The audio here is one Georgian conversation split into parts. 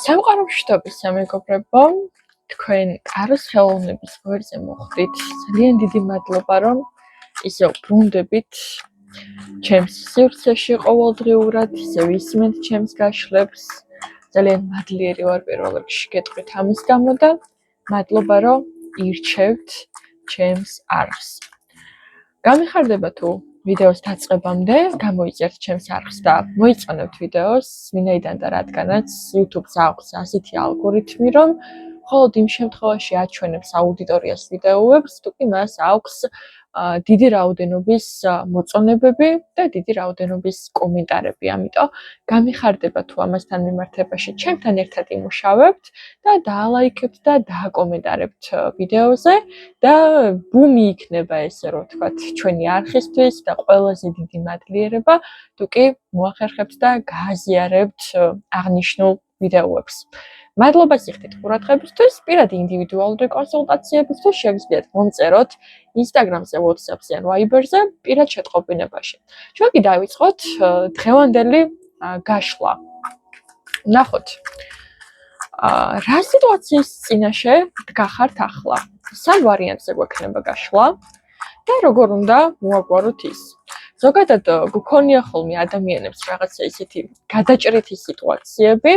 სამყაროშთობის სამეგობრებო, თქვენ კაროს ხელოვნების გვერდზე მოხვდით. ძალიან დიდი მადლობა, რომ ისევ ბრუნდებით ჩემს სივრცეში ყოველდღიურად, ისევ ისმენთ ჩემს გაშლებს. ძალიან მადლიერი ვარ პირველ რიგში გეტყვით ამის გამო და მადლობა, რომ ირჩევთ ჩემს არხს. გამიხარდება თუ ვიდეოს დაწყებამდე გამოიწერთ ჩემს არხს და მოიწყენებთ ვიდეოს, ვინაიდან და რადგანაც YouTube-ს აქვს ასეთი ალგორითმი, რომ მხოლოდ იმ შემთხვევაში აჩვენებს აუდიტორიას ვიდეოებს, თუ კი მას აქვს დიდი რაოდენობის მოწონებები და დიდი რაოდენობის კომენტარები. ამიტომ გამიხარდება თუ ამასთან მიმართებაში ჩემთან ერთად იმუშავებთ და დაალაიქებთ და დააკომენტარებთ ვიდეოზე და ბუმი იქნება ესე რომ ვთქვათ ჩვენი არხისთვის და ყველაზე დიდი მადლიერება თუ კი მოახერხებთ და გააზიარებთ აღნიშნულ ვიდეოებს. მადლობა სიხდით ყურადღებისთვის, პირადი ინდივიდუალური კონსულტაციებისთვის შეგიძლიათ მომწეროთ Instagram-ზე, WhatsApp-ზე ან Viber-ზე პირად შეტყობინებაში. ჩვენ კი დავიწყოთ დღევანდელი გაშლა. ნახოთ. რა სიტუაციის წინაშე დგახართ ახლა? სამ ვარიანტზე გვექნება გაშლა და როგორ უნდა მოაგვაროთ ის. ზოგადად გქონია ხოლმე ადამიანებს რაღაცა ისეთი გადაჭრითი სიტუაციები,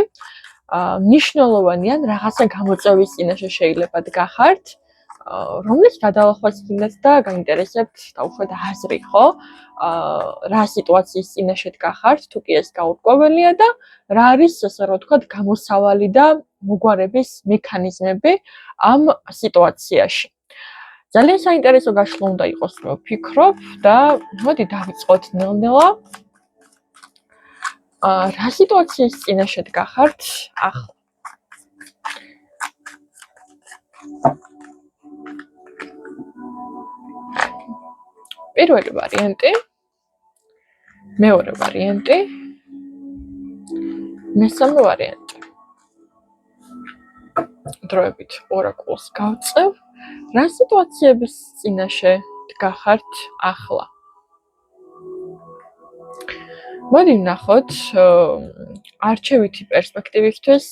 მნიშვნელოვანი ან რაღაცა გამოწვევის წინაშე შეიძლება დგახართ, რომლის გადალახვაც გინდათ და გაინტერესებთ დაუშვათ აზრი, ხო? რა სიტუაციის წინაშე დგახართ, თუ კი ეს გაურკვეველია და რა არის, ასე რომ ვთქვათ, გამოსავალი და მოგვარების მექანიზმები ამ სიტუაციაში. ძალიან საინტერესო გაშლა უნდა იყოს, მე ვფიქრობ და მოდი დავიწყოთ ნელ-ნელა. რა სიტუაციის წინაშე დგახართ ახლა? პირველი ვარიანტი, მეორე ვარიანტი, მესამე ვარიანტი. დროებით ორაკულს გავწევ. რა სიტუაციების წინაშე დგახართ ახლა? მოდი ვნახოთ არჩევითი პერსპექტივისთვის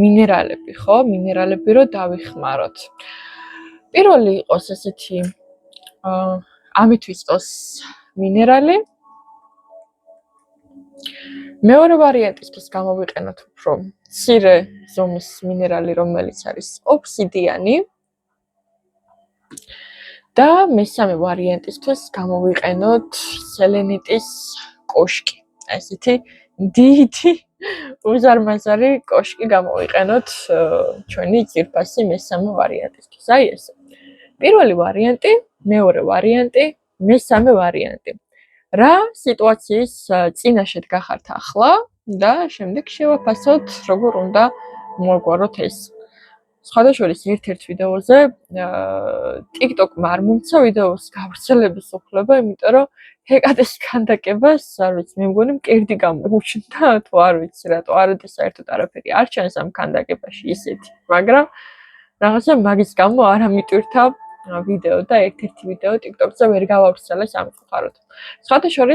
მინერალები, ხო? მინერალები რო დავიხმაროთ. პირველი იყოს ესეთი ამეთვისტოს მინერალი. მეორე ვარიანტისთვის გამოვიყენოთ უფრო მცირე ზომის მინერალი, რომელიც არის ობსიდიანი. და მესამე ვარიანტისთვის გამოვიყენოთ სელენიტის კოშკი. ესეთი დიდი უზარმაზარი კოშკი გამოვიყენოთ ჩვენი ძირფასი მესამე ვარიანტისთვის. აი ესე. პირველი ვარიანტი, მეორე ვარიანტი, მესამე ვარიანტი. რა სიტუაციის წინაშე დგახართ ახლა და შემდეგ შევაფასოთ როგორ უნდა მოაგვაროთ ეს. სხვადასხვა ერთ-ერთ ვიდეოზე TikTok-მა არ მომცა ვიდეოს გავრცელების უფლება, იმიტომ რომ ჰეკადეს ქანდაკებას, არ ვიცი, მე მგონი მკერდი გამოუჩნდა, თუ არ ვიცი რატო, არადა საერთოდ არაფერი არ ჩანს ამ ქანდაკებაში ისეთი, მაგრამ რაღაცა მაგის გამო არ ამიტვირთა ვიდეო და ერთ-ერთი ვიდეო TikTok-ზე ვერ გავავრცელე სამწუხაროდ. სხვადასხვა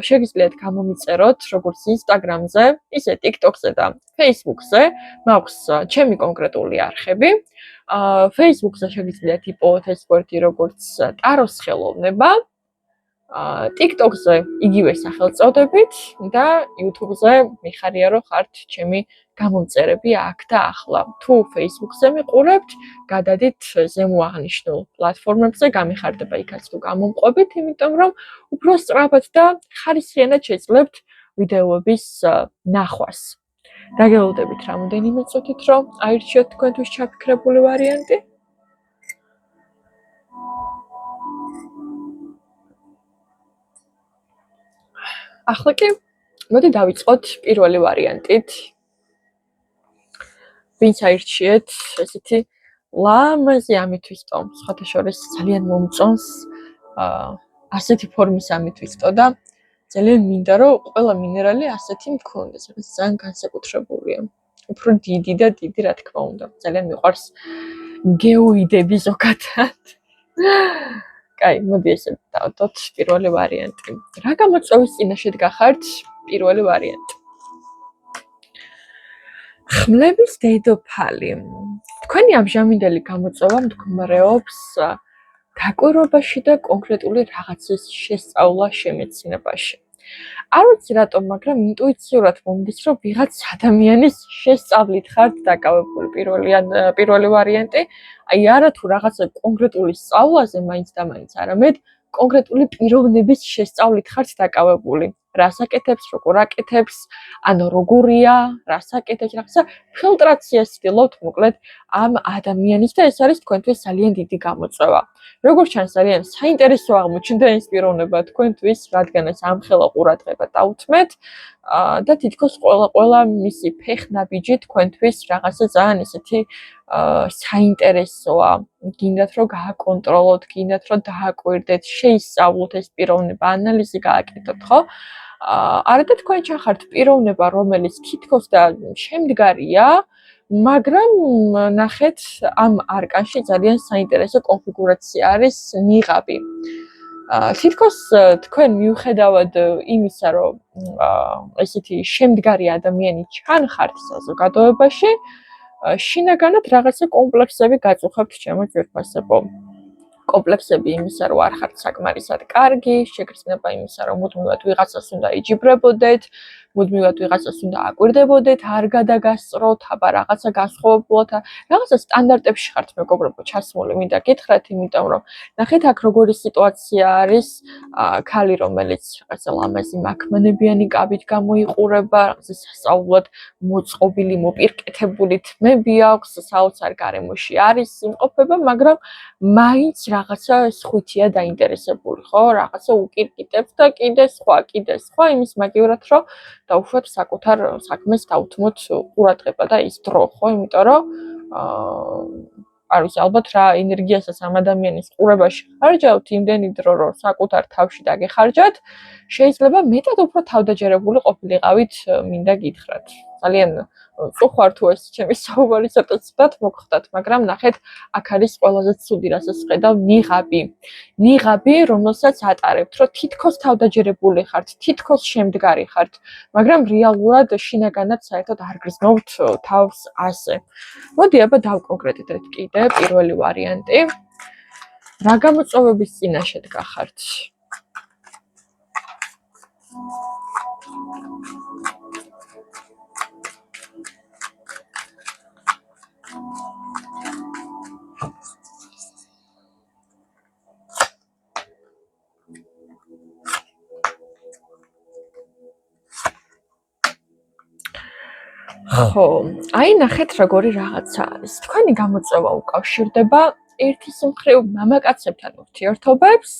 შეგიძლიათ გამომიწეროთ როგორც Instagram-ზე, ისე TikTok-ზე და Facebook-ზე, მაქვს ჩემი კონკრეტული არხები. Facebook-ზე შეგიძლიათ იპოვოთ ეს გვერდი როგორც ტაროს ხელოვნება. TikTok-ზე იგივე სახელწოდებით და YouTube-ზე მიხარია რომ ხართ ჩემი გამომწერები აქ და ახლა. თუ Facebook-ზე მიყურებთ, გადადით ზემო აღნიშნულ პლატფორმებზე, გამიხარდება იქაც თუ გამომყვებით, იმიტომ რომ უფრო სწრაფად და ხარისხიანად შეძლებთ ვიდეოების ნახვას. დაგელოდებით რამოდენიმე წუთით, რომ აირჩიოთ თქვენთვის ჩაფიქრებული ვარიანტი. ახლა კი მოდი დავიწყოთ პირველი ვარიანტით. ვინც აირჩიეთ ესეთი ლამაზი ამეთვისტო, სხვადასხვა ძალიან მომწონს ასეთი ფორმის ამეთვისტო და ძალიან მინდა რომ ყველა მინერალი ასეთი მქონდეს, რაც ძალიან განსაკუთრებულია. უფრო დიდი და დიდი რა თქმა უნდა. ძალიან მიყვარს გეოიდები ზოგადად. კაი, მოდი ესე დავთოთ პირველი ვარიანტი. რა გამოწვევის წინაშე დგახართ? პირველი ვარიანტი. ხმლების დედოფალი. თქვენი ამჟამინდელი გამოწვევა მდგომარეობს დაკვირვებაში და კონკრეტული რაღაცის შესწავლა შემეცნებაში. არ ვიცი რატომ, მაგრამ ინტუიციურად მომდის, რომ ვიღაც ადამიანის შესწავლით ხართ დაკავებული პირველი ვარიანტი, აი არა თუ რაღაცა კონკრეტული სწავლაზე მაინც და მაინც, არამედ კონკრეტული პიროვნების შესწავლით ხართ დაკავებული. რას აკეთებს, როგორ აკეთებს, ანუ როგორია, რას აკეთებს, რაღაცა ფილტრაციას ვცდილობთ, მოკლედ ამ ადამიანის და ეს არის თქვენთვის ძალიან დიდი გამოწვევა. როგორც ჩანს, ძალიან საინტერესო აღმოჩნდა ეს პიროვნება თქვენთვის, რადგანაც ამხელა ყურადღება დაუთმეთ და თითქოს ყველა მისი ფეხნაბიჯი თქვენთვის რაღაცა ძალიან ისეთი საინტერესოა. გინდათ რომ გააკონტროლოთ, გინდათ რომ დააკვირდეთ, შეისწავლოთ ეს პიროვნება, ანალიზი გააკეთოთ, ხო? არა და თქვენ ჩახართ პიროვნება, რომელიც თითქოს და შემდგარია, მაგრამ ნახეთ ამ არკანში ძალიან საინტერესო კონფიგურაცია არის ნიღაბი. თითქოს თქვენ მიუხედავად იმისა, რომ ესეთი შემდგარი ადამიანი ჩანხართ საზოგადოებაში, შინაგანად რაღაცა კომპლექსები გაწუხებთ ჩემო ძვირფასებო. კომპლექსები იმისა, რომ არ ხართ საკმარისად კარგი, შეგრძნება იმისა, რომ მუდმივად ვიღაცას უნდა იჯიბრებოდეთ, მუდმივად ვიღაცას უნდა აკვირდებოდეთ, არ გადაგასწროთ, აბა რაღაცა განსხვავებულად, რაღაცა სტანდარტებში ხართ მეგობრებო ჩასმული, მინდა გითხრათ, იმიტომ რომ ნახეთ აქ როგორი სიტუაცია არის, ქალი რომელიც რაღაცა ლამაზი მაქმანებიანი კაბით გამოიყურება, რაღაცა სასწაულად მოწყობილი, მოპირკეთებული თმები აქვს, საოცარ გარემოში არის იმყოფება, მაგრამ მაინც რაღაცა სხვითია დაინტერესებული, ხო? რაღაცა უკირკიტებს და კიდე სხვა, იმის მაგივრად, რომ დაუშვათ საკუთარ საქმეს დავუთმოთ ყურადღება და ის დრო, ხო? იმიტომ რომ არ ვიცი, ალბათ რა ენერგიასაც ამ ადამიანის ყურებაში ხარჯავთ, იმდენი დრო, რომ საკუთარ თავში დაგეხარჯათ, შეიძლება მეტად უფრო თავდაჯერებული ყოფილიყავით, მინდა გითხრათ. ძალიან წუხარ თუ ეს ჩემი საუბარი ცოტა ცუდად მოგხვდათ, მაგრამ ნახეთ, აქ არის ყველაზე ცუდი, რასაც ხედავ, ნიღაბი, რომელსაც ატარებთ, რომ თითქოს თავდაჯერებული ხართ, თითქოს შემდგარი ხართ, მაგრამ რეალურად შინაგანად საერთოდ არ გრძნობთ თავს ასე. მოდი, აბა დავკონკრეტიდეთ კიდე პირველი ვარიანტი. რა გამოწვევების წინაშე დგახართ? ხო, აი ნახეთ როგორი რაღაცა არის. თქვენი გამოწვევა უკავშირდება ერთის მხრივ მამაკაცებთან ურთიერთობებს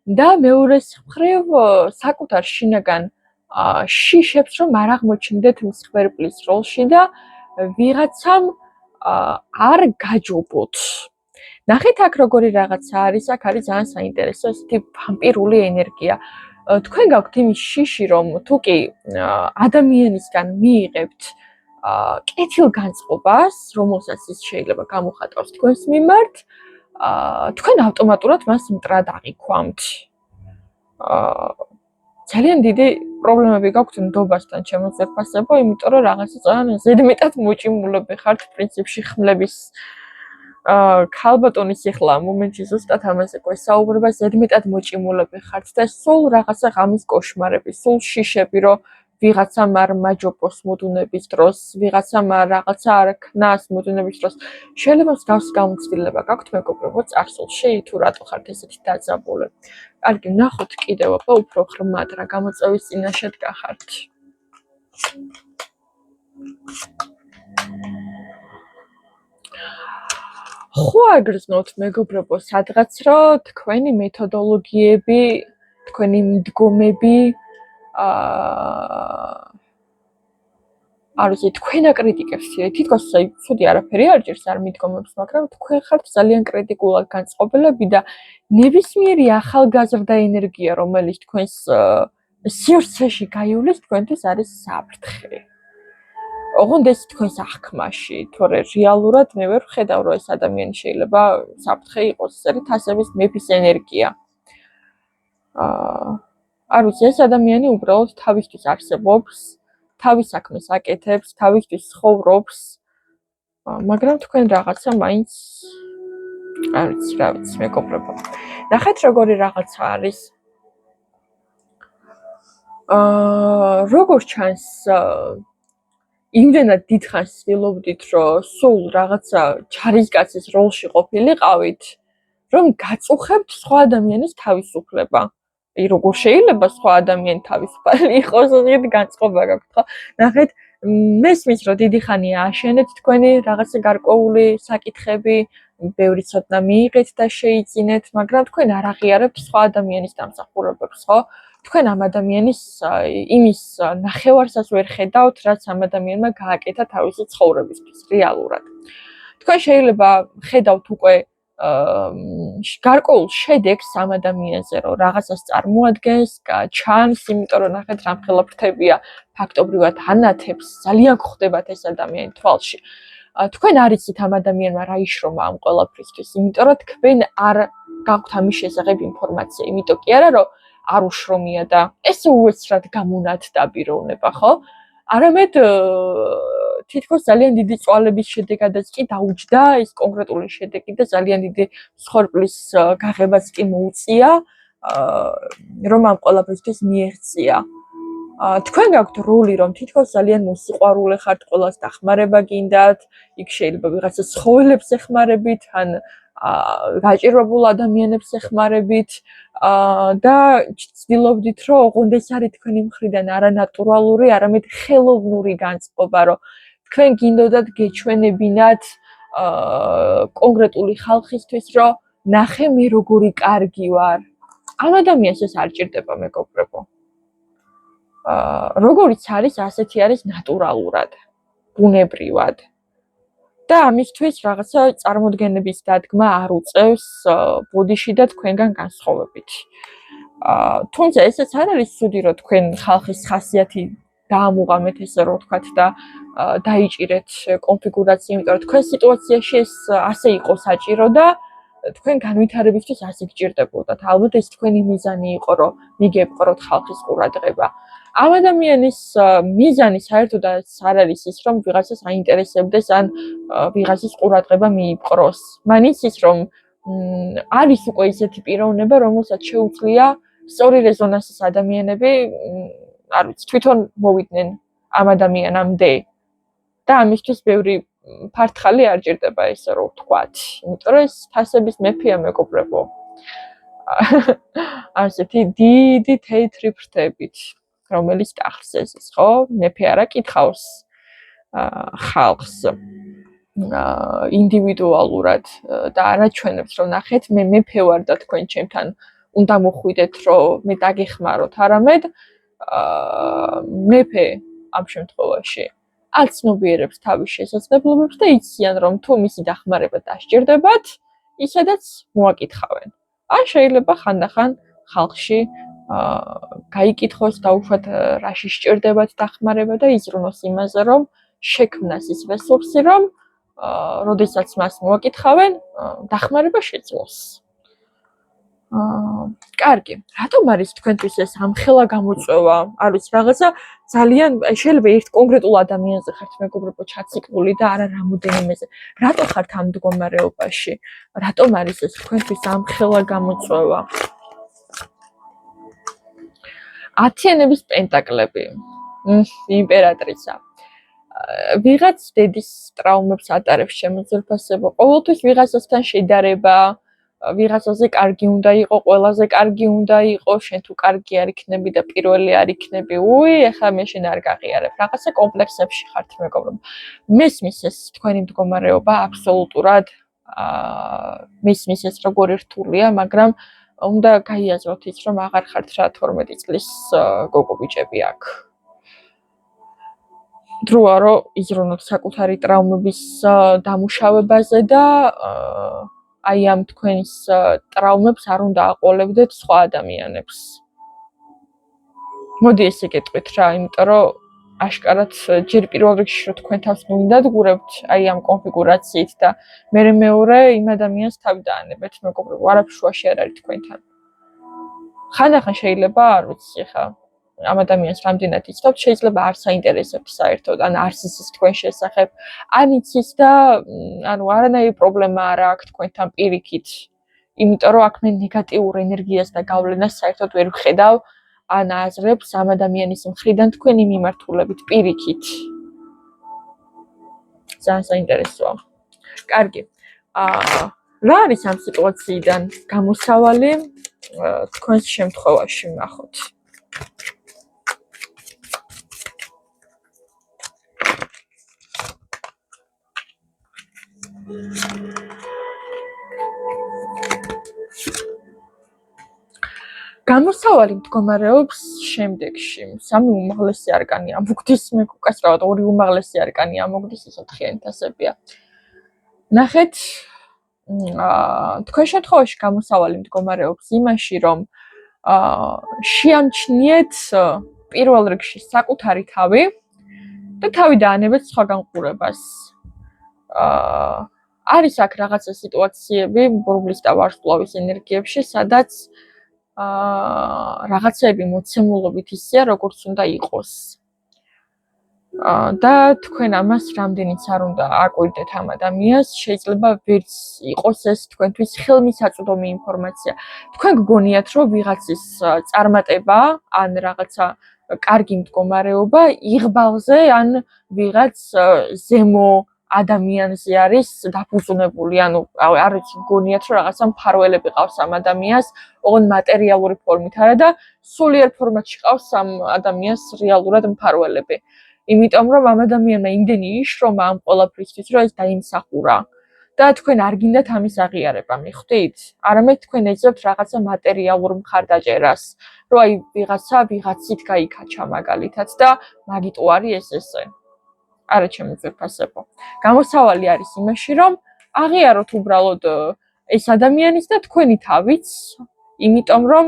და მეორეს მხრივ საკუთარ შინაგან შიშებს, რომ არ აღმოჩნდეთ მსხვერპლის როლში და ვიღაცამ არ გაჯობოთ. ნახეთ აქ როგორი რაღაცა არის, აქ არის ძალიან საინტერესო ესეთი ვამპირული ენერგია. თქვენ გაქვთ იმის შიში, რომ თუ კი ადამიანისგან მიიღებთ კეთილგანწყობას, რომელსაც ის შეიძლება გამოხატავს თქვენს მიმართ, თქვენ ავტომატურად მას მტრად აღიქვამთ. ძალიან დიდი პრობლემები გაქვთ ნდობასთან, ჩემო ძვირფასებო, იმიტომ რომ რაღაცა ძალიან ზედმეტად მოჭიმულები ხართ პრინციპში ხმლების ქალბატონის ეხლა მომენტში ზუსტად ამაზე გვესაუბრება, ზედმეტად მოჭიმულები ხართ და სულ რაღაცა ღამის კოშმარები, სულ შიშები, რომ ვიღაცამ არ მაჯობოს მოდუნების დროს, ვიღაცამ რაღაცა არ ქნას მოდუნების დროს. შეიძლება მსგავსი გამოცდილება გაქვთ მეგობრებო წარსულში, თუ რატო ხართ ესეთი დაძაბული. კარგი, ნახოთ კიდევ აბა უფრო ღრმად რა გამოწვევის წინაშე დგახართ. ხო აგრძნოთ მეგობრებო სადღაც, რომ თქვენი მეთოდოლოგიები, თქვენი მიდგომები არ ვიცი, თქვენ აკრიტიკებს, თითქოს ცუდი არაფერი არ ჭირს არ მიდგომებს, მაგრამ თქვენ ხართ ძალიან კრიტიკულად განწყობილები და ნებისმიერი ახალგაზრდა ენერგია, რომელიც თქვენს სივრცეში გაივლის, თქვენთვის არის საფრთხე. ოღონდ ეს თქვენს აღქმაში, თორე რეალურად მე ვერ ვხედავ, რომ ეს ადამიანი შეიძლება საფრთხე იყოს, ეს არის თასების მეფის ენერგია. არ ვიცი, ეს ადამიანი უბრალოდ თავისთვის არსებობს თავის საქმეს აკეთებს, თავისთვის ცხოვრობს, მაგრამ თქვენ რაღაცა მაინც არ ვიცი, მეგობრებო. ნახეთ როგორი რაღაცა არის. როგორ ჩანს იმდენად დიდხანს ცდილობდით, რომ სულ რაღაცა ჯარისკაცის როლში ყოფილიყავით, რომ გაწუხებთ სხვა ადამიანის თავისუფლება. როგორ შეიძლება სხვა ადამიანი თავისუფალი იყოს, ასეთი განწყობა გაქვთ, ხო? ნახეთ, მესმის, რომ დიდი ხანია აშენეთ თქვენი რაღაცა გარკვეული საკითხები, ბევრი ცოდნა მიიღეთ და შეიძინეთ, მაგრამ თქვენ არ აღიარებთ სხვა ადამიანის დამსახურებებს, ხო? თქვენ ამ ადამიანის იმის ნახევარსაც ვერ ხედავთ, რაც ამ ადამიანმა გააკეთა თავისი ცხოვრებისთვის რეალურად. თქვენ შეიძლება ხედავთ უკვე გარკვეულ შედეგს ამ ადამიანზე, რომ რაღაცას წარმოადგენს, ჩანს, იმიტომ რომ ნახეთ რამხელა ფრთებია, ფაქტობრივად ანათებს, ძალიან გვხვდებათ ეს ადამიანი თვალში. თქვენ არ იცით ამ ადამიანმა რა იშრომა ამ ყველაფრისთვის, იმიტომ რომ თქვენ არ გაქვთ ამის შესახებ ინფორმაცია, იმიტომ კი არა რომ არ უშრომია და ესე უეცრად გამონათდა პიროვნება, ხო? არამედ თითქოს ძალიან დიდი წვალების შედეგადაც კი დაუჯდა ეს კონკრეტული შედეგი და ძალიან დიდი მსხვერპლის გაღებაც კი მოუწია, რომ ამ ყველაფრისთვის მიეღწია. თქვენ გაქვთ როლი, რომ თითქოს ძალიან მოსიყვარულე ხართ, ყველას დახმარება გინდათ, იქ შეიძლება ვიღაცა ცხოველებს ეხმარებით, ან გაჭირვებულ ადამიანებს ეხმარებით და ცდილობდით, რომ ოღონდ ეს არის თქვენი მხრიდან არანატურალური, არამედ ხელოვნური განწყობა, რომ თქვენ გინდოდათ გეჩვენებინათ კონკრეტული ხალხისთვის, რომ ნახე მე როგორი კარგი ვარ. ამ ადამიანს ეს არ ჭირდება, მეგობრებო. როგორიც არის, ასეთი არის ნატურალურად, ბუნებრივად. და ამისთვის რაღაცა წარმოდგენების დადგმა არ უწევს ბოდიში და თქვენგან განსხვავებით. თუმცა ესეც არ არის ცუდი, რომ თქვენ ხალხის ხასიათი დაამუღამეთ, ესე რომ ვთქვათ და დაიჭირეთ კონფიგურაცია, იმიტომ რომ თქვენ სიტუაციაში ეს ასე იყო საჭირო და თქვენ განვითარებისთვის ასე გჭირდებოდათ. ალბათ ეს თქვენი მიზანი იყო, რომ მიგეპყროთ ხალხის ყურადღება. ამ ადამიანის მიზანი საერთოდაც არ არის ის, რომ ვიღაცას აინტერესებდეს ან ვიღაცის ყურადღება მიიპყროს. მან იცის, რომ არის უკვე ისეთი პიროვნება, რომელსაც შეუძლია სწორი რეზონანსის ადამიანები, არ ვიცი, თვითონ მოვიდნენ ამ ადამიანამდე. და ამისთვის ბევრი ფართხალი არ ჭირდება, ესე რომ ვთქვათ. იმიტომ რომ ეს ფასების მეფეა, მეგობრებო. ასეთი დიდი თეთრი ფრთებით, რომელიც ტახტს ეზოს, ხო? მეფე არა კითხავს ხალხს ინდივიდუალურად და არაჩვენებს, რომ ნახეთ, მე მეფე ვარ და თქვენ ჩემთან უნდა მოხვიდეთ, რომ მე დაგეხმაროთ, არამედ მეფე ამ შემთხვევაში აცნობიერებს თავის შესაძლებლობებს და იციან, რომ თუ მისი დახმარება დასჭირდებათ, ისედაც მოაკითხავენ. ან შეიძლება ხანდახან ხალხში გაიკითხოს, დაუშვათ რაში სჭირდებათ დახმარება და იზრუნოს იმაზე, რომ შექმნას ის რესურსი, რომ როდესაც მას მოაკითხავენ, დახმარება შეძლოს. კარგი, რატომ არის თქვენთვის ეს ამხელა გამოწვევა? არ ვიცი, რაღაცა ძალიან შეიძლება ერთ კონკრეტულ ადამიანზე ხართ, მეგობრებო, ჩაციკული და არა რამოდენიმეზე. რატო ხართ ამ მდგომარეობაში? რატომ არის ეს თქვენთვის ამხელა გამოწვევა? ათიანების პენტაკლები. იმპერატრიცა. ვიღაც დედის ტრაუმებს ატარებს შემოძვირფასება. ყოველთვის ვიღაცასთან შედარება, ვიღაცაზე კარგი უნდა იყო, ყველაზე კარგი უნდა იყო, შენ თუ კარგი არ იქნები და პირველი არ იქნები. ეხლა მე შენ არ გაღიარებ. რაღაცა კომპლექსებში ხართ, მეგობრებო. მესმის ეს თქვენი მდგომარეობა აბსოლუტურად მესმის ეს როგორი რთულია, მაგრამ უნდა გაიაზროთ ის, რომ აღარ ხართ რა 12 წლის გოგო ბიჭები აქ. დროა რომ იზრუნოთ საკუთარი ტრაუმების დამუშავებაზე და აი ამ თქვენს ტრაუმებს არ უნდა აყოლებდეთ სხვა ადამიანებს. მოდი ესე გეტყვით რა, იმიტომ რომ აშკარად ჯერ პირველ რიგში რომ თქვენ თავს მოინდადგურებთ აი ამ კონფიგურაციით და მერე მეორე იმ ადამიანს თავი დაანებეთ, მეგობრებო, არაფერ შუაში არ არის თქვენთან. ხანდახან შეიძლება, არ ვიცი ხა, ამ ადამიანს რამდენად იცნობთ, შეიძლება არ საინტერესებთ საერთოდ, ან არ იცის თქვენ შესახებ, ან იცის და ანუ არანაირი პრობლემა არ აქვს თქვენთან პირიქით. იმიტომ რომ აქ მე ნეგატიურ ენერგიას და გავლენას საერთოდ ვერ ვხედავ, ან აზრებს ამ ადამიანის მხრიდან თქვენი მიმართულებით პირიქით. ძალიან საინტერესოა. კარგი. რა არის ამ სიტუაციიდან გამოსავალი თქვენს შემთხვევაში ნახოთ. გამოსავალი მდგომარეობს შემდეგში. სამი უმაღლესი არკანია მოგდის, მე უკასრავად ორი უმაღლესი არკანია მოგდის, ეს 4-იანი თასებია. ნახეთ, თქვენ შემთხვევაში გამოსავალი მდგომარეობს იმაში, რომ შეამჩნიეთ პირველ რიგში საკუთარი თავი და თავი დაანებეთ სხვაგან ყურებას. არის აქ რაღაცა სიტუაციები ბურბლის და ვარსკვლავის ენერგიებში, სადაც რაღაცები მოცემულობით ისეა, როგორც უნდა იყოს. და თქვენ ამას რამდენიც არ უნდა აკვირდეთ ამ ადამიანს, შეიძლება ვერც იყოს ეს თქვენთვის ხელმისაწვდომი ინფორმაცია. თქვენ გგონიათ, რომ ვიღაცის წარმატება, ან რაღაცა კარგი მდგომარეობა იღბალზე, ან ვიღაც ზემო ადამიანზე არის დაფუძნებული, ანუ არ ვიცი, გგონიათ, რომ რაღაცა მფარველები ყავს ამ ადამიანს, ოღონდ მატერიალური ფორმით არა და სულიერ ფორმატში ყავს ამ ადამიანს რეალურად მფარველები. იმიტომ რომ ამ ადამიანმა იმდენი იშრომა ამ ყველაფრისთვის, რომ ეს დაიმსახურა. და თქვენ არ გინდათ ამის აღიარება, მიხვდით? არამედ თქვენ ეძებთ რაღაცა მატერიალურ მხარდაჭერას, რომ აი ვიღაცა ვიღაცით გაიქაჩა მაგალითად და მაგიტო არის ესე. არა ჩემი ძვირფასებო. გამოსავალი არის იმაში, რომ აღიაროთ უბრალოდ ეს ადამიანის და თქვენი თავიც, იმიტომ რომ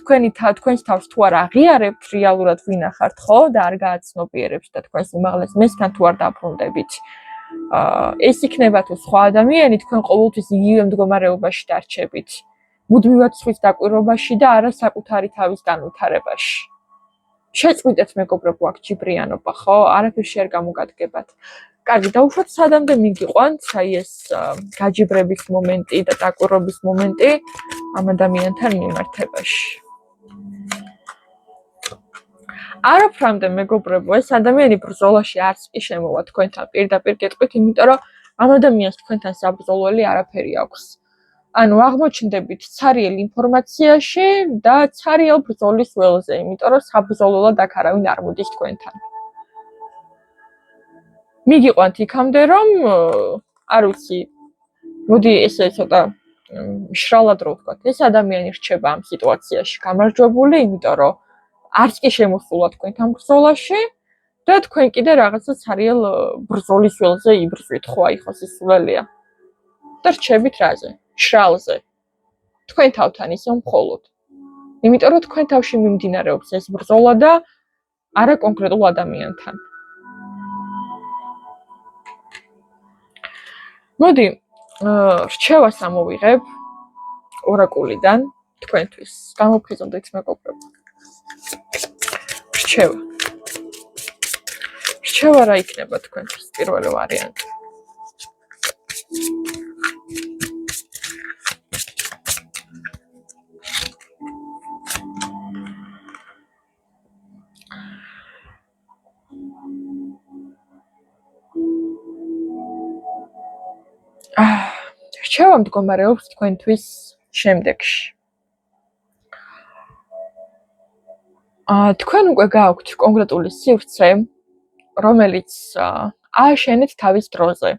თქვენს თავს თუ არ აღიარებთ რეალურად ვინახართ, ხო და არ გააცნობიერებთ და თქვენს უმაღლეს მესთან თუ არ დაბრუნდებით. ეს იქნება თუ სხვა ადამიანი, თქვენ ყოველთვის იგივე მდგომარეობაში დარჩებით. მუდმივად სხვის დაკვირვებაში და არა საკუთარი თავის განვითარებაში. შეწყვიტეთ მეგობრებო აქ ჯიბრიანობა, ხო? არაფერში არ გამოგადგებათ. კარგი, დაუშვათ სადამდე მიგიყვანთ, აი ეს გაჯიბრების მომენტი და დაკვირვების მომენტი ამ ადამიანთან მიმართებაში. არაფრამდე მეგობრებო, ეს ადამიანი ბრძოლაში არც კი შემოვა თქვენთან პირდაპირ გეტყვით, იმიტომ რომ ამ ადამიანს თქვენთან საბრძოლველი არაფერი აქვს. ანუ აღმოჩნდებით ცარიელ ინფორმაციაში და ცარიელ ბრძოლის ველზე, იმიტომ რომ საბრძოლველად აქ არავინ არ მოდის თქვენთან. მიგიყვანთ იქამდე, რომ არ ვიცი, მოდი ესე ცოტა შრალად რო ვთქვათ, ეს ადამიანი რჩება ამ სიტუაციაში გამარჯვებული, იმიტომ რომ არც კი შემოსულა თქვენთან ბრძოლაში და თქვენ კიდე რაღაცა ცარიელ ბრძოლის ველზე იბრძვით, ხო, აი ხო სისულელია. და რჩებით რაზე? შრალზე. თქვენ თავთან ისე მხოლოდ. იმიტომ რომ თქვენ თავში მიმდინარეობს ეს ბრძოლა და არა კონკრეტულ ადამიანთან. მოდი, რჩევას ამოვიღებ ორაკულიდან თქვენთვის. გამოფხიზნდეთ მეგობრებო. რჩევა რა იქნება თქვენთვის პირველი ვარიანტი? რჩევა მდგომარეობს თქვენთვის შემდეგში. თქვენ უკვე გააქვთ კონკრეტული სივრცე, რომელიც ააშენეთ თავის დროზე.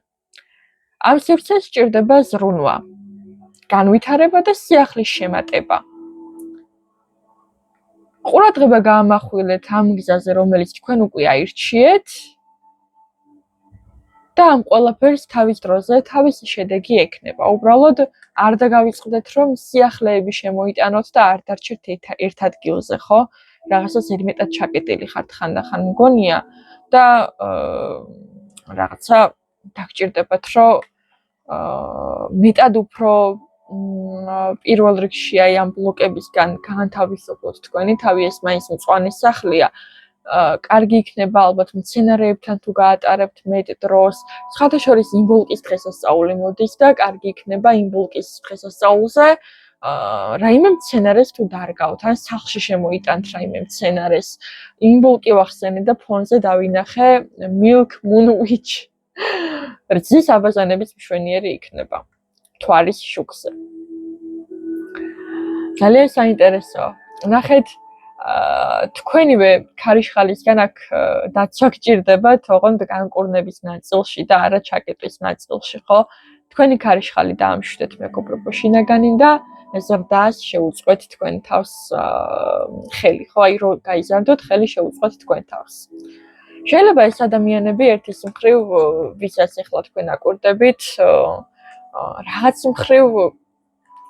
ამ სივრცეს სჭირდება ზრუნვა, განვითარება და სიახლის შემატება. ყურადღება გაამახვილეთ ამ გზაზე, რომელიც თქვენ უკვე აირჩიეთ და ამ ყველაფერს თავის დროზე თავის შედეგი ექნება. უბრალოდ არ დაგავიწყდეთ, რომ სიახლეები შემოიტანოთ და არ დარჩეთ ერთ ადგილზე, ხო? რაღაცა ზედმეტად ჩაკეტილი ხართ ხანდახან მგონია და რაღაცა დაგჭირდებათ, რომ მეტად უფრო პირველ რიგში აი ამ ბლოკებისგან განთავისუფლოთ თქვენი თავი, ეს მაინც მწვანე სახლია. კარგი იქნება ალბათ მცენარეებთან თუ გაატარებთ მეტ დროს. სხვადასხვა იმ ბოლკის დღესასწაული მოდის და კარგი იქნება იმ ბოლკის დღესასწაულზე რაიმე მცენარეს თუ დარგავთ, ან სახლში შემოიტანთ რაიმე მცენარეს. იმ ბოლკი ვახსენე და ფონზე დავინახე Milk Moon Witch. რძის აბაზანების მშვენიერი იქნება. თვალის შუქზე. ძალიან საინტერესოა. ნახეთ თქვენივე ქარიშხალისგან აქ დაცვა გჭირდებათ, ოღონდ განკურნების ნაწილში და არა ჩაკეტვის ნაწილში, ხო? თქვენი ქარიშხალი დაამშვიდეთ მეგობრებო შინაგანին და ზრდას შეუწყოთ თქვენ თავს ხელი, ხო? აი რო გაიზარდოთ, ხელი შეუწყოთ თქვენ თავს. შეიძლება ეს ადამიანები ერთის მხრივ, ვისაც ახლა თქვენ აკვირდებით, რაღაც მხრივ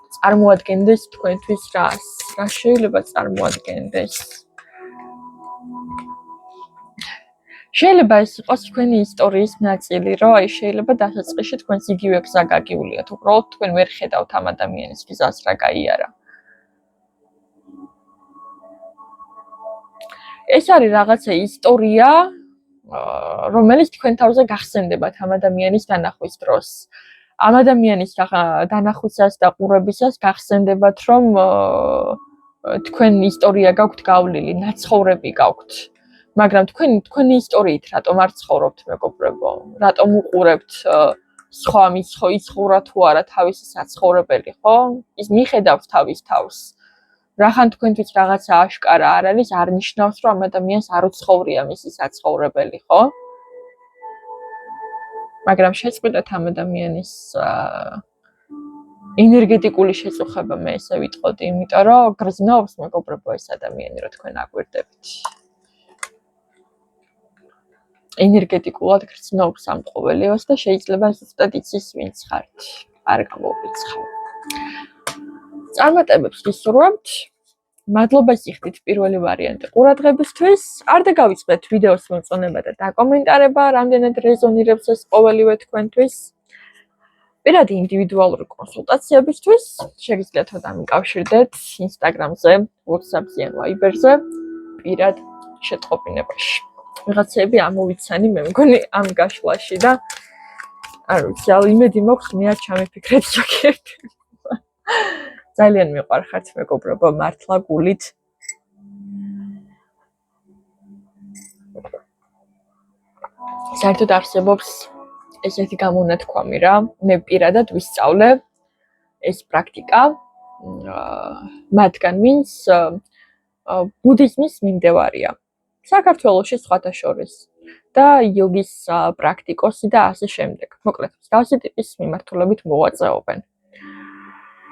წარმოადგენდეს თქვენთვის რას? რა შეიძლება წარმოადგენდეს? შეიძლება ეს იყოს თქვენი ისტორიის ნაწილი, რომ აი შეიძლება დასაწყისში თქვენს იგივე გზა გაგიულიათ, უბრალოდ თქვენ ვერ ხედავთ ამ ადამიანის გზას რა გაიარა. ეს არის რაღაცა ისტორია, რომელიც თქვენ თავზე გახსენდებათ ამ ადამიანის დანახვის დროს. ამ ადამიანის დანახვისას და ყურებისას გახსენდებათ, რომ თქვენ ისტორია გაქვთ გავლილი, ნაცხოვრები გაქვთ. მაგრამ თქვენი ისტორიით რატომ არ ცხოვრობთ, მეგობრებო? რატომ უყურებთ სხვა ის იცხოვრა თუ არა თავისი საცხოვრებელი, ხო? ის მიხედავს თავის თავს. რახან თქვენთვის რაღაცა აშკარა არ არის, არ ნიშნავს, რომ ამ ადამიანს არ უცხოვრია მისი საცხოვრებელი, ხო? მაგრამ შეწყვეტეთ ამ ადამიანის ენერგეტიკული შეწუხება, მე ესე ვიტყოდი, იმიტომ რომ გრძნობს მეგობრებო ეს ადამიანი, რომ თქვენ აკვირდებით. ენერგეტიკულად გრძნობს ამ ყოველივას და შეიძლება ზუსტად იცის ვინც ხართ. არ გამოვიცხავ. წარმატებებს გისურვებთ. მადლობა სიხდით პირველი ვარიანტი ყურადღებისთვის. არ დაგავიწყდეთ ვიდეოს მომწონება და დაკომენტარება, რამდენად რეზონირებს ეს ყოველივე თქვენთვის. პირადი ინდივიდუალური კონსულტაციებისთვის შეგიძლიათ დამიკავშირდეთ Instagram-ზე, WhatsApp-ზე ან Viber-ზე პირად შეტყობინებაში. ვიღაცები ამოვიცანი მე მგონი ამ გაშლაში და არ ვიცი, იმედი მაქვს მე არ ჩამიფიქრებ ზოგიერთი. ძალიან მიყვარხართ მეგობრებო, მართლა გულით. საერთოდ არსებობს ესეთი გამონათქვამი რა, მე პირადად ვისწავლე ეს პრაქტიკა მათგან ვინც ბუდიზმის მიმდევარია. საქართველოში სხვათა შორის და იოგის პრაქტიკოსი და ასე შემდეგ. მოკლედ, მსგავსი ტიპის მიმართულებით მოღვაწეობენ.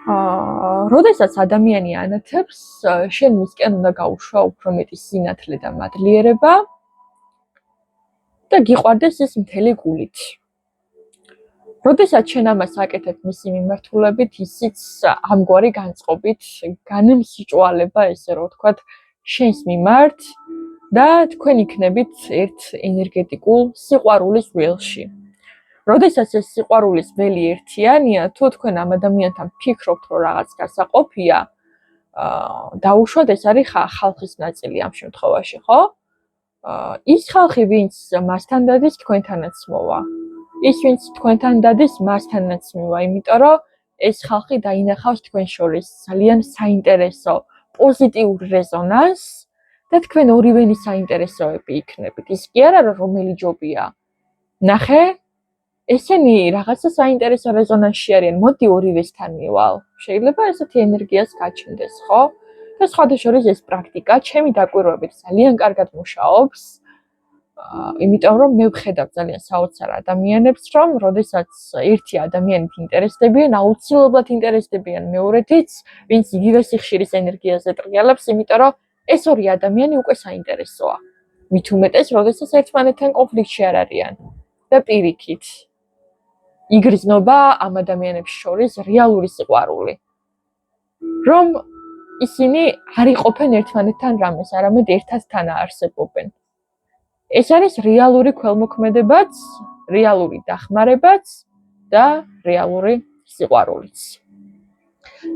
როდესაც ადამიანი ანათებს, შენ მისკენ უნდა გაუშვა უფრო მეტი სინათლე და მადლიერება და გიყვარდეს ეს მთელი გულით. როდესაც შენ ამას აკეთებ მისი მიმართულებით, ისიც ამგვარი განწყობით განმსჭვალება, ესე რომ ვთქვათ, შენს მიმართ და თქვენ იქნებით ერთ ენერგეტიკულ სიყვარულის ველში. როდესაც ეს სიყვარულის ველი ერთიანია, თუ თქვენ ამ ადამიანთან ფიქრობთ, რომ რაღაც გასაყოფია, დაუშვათ ეს არის ხალხის ნაწილი ამ შემთხვევაში, ხო? ის ხალხი, ვინც მასთან დადის, თქვენთანაც მოვა. ის, ვინც თქვენთან დადის, მასთანაც მივა, იმიტომ რომ ეს ხალხი დაინახავს თქვენ შორის ძალიან საინტერესო, პოზიტიურ რეზონანსს და თქვენ ორივენი საინტერესოები იქნებით. ის კი არა, რომ რომელი ჯობია. ნახე, ესენი რაღაცა საინტერესო რეზონანსში არიან, მოდი ორივესთან მივალ. შეიძლება ესეთი ენერგიას გაჩნდეს, ხო? და სხვადასხვა ეს პრაქტიკა ჩემი დაკვირვებით ძალიან კარგად მუშაობს. იმიტომ რომ მე ვხედავ ძალიან საოცარ ადამიანებს, რომ როდესაც ერთი ადამიანით ინტერესდებიან, აუცილებლად ინტერესდებიან მეორეთიც, ვინც იგივე სიხშირის ენერგიაზე ტრიალებს, იმიტომ რომ ეს ორი ადამიანი უკვე საინტერესოა. მით უმეტეს, როდესაც ერთმანეთთან კონფლიქტში არ არიან და პირიქით იგრძნობა ამ ადამიანებს შორის რეალური სიყვარული. რომ ისინი არ იყოფენ ერთმანეთთან რამეს, არამედ ერთად თანაარსებობენ. ეს არის რეალური ქველმოქმედებაც, რეალური დახმარებაც და რეალური სიყვარულიც.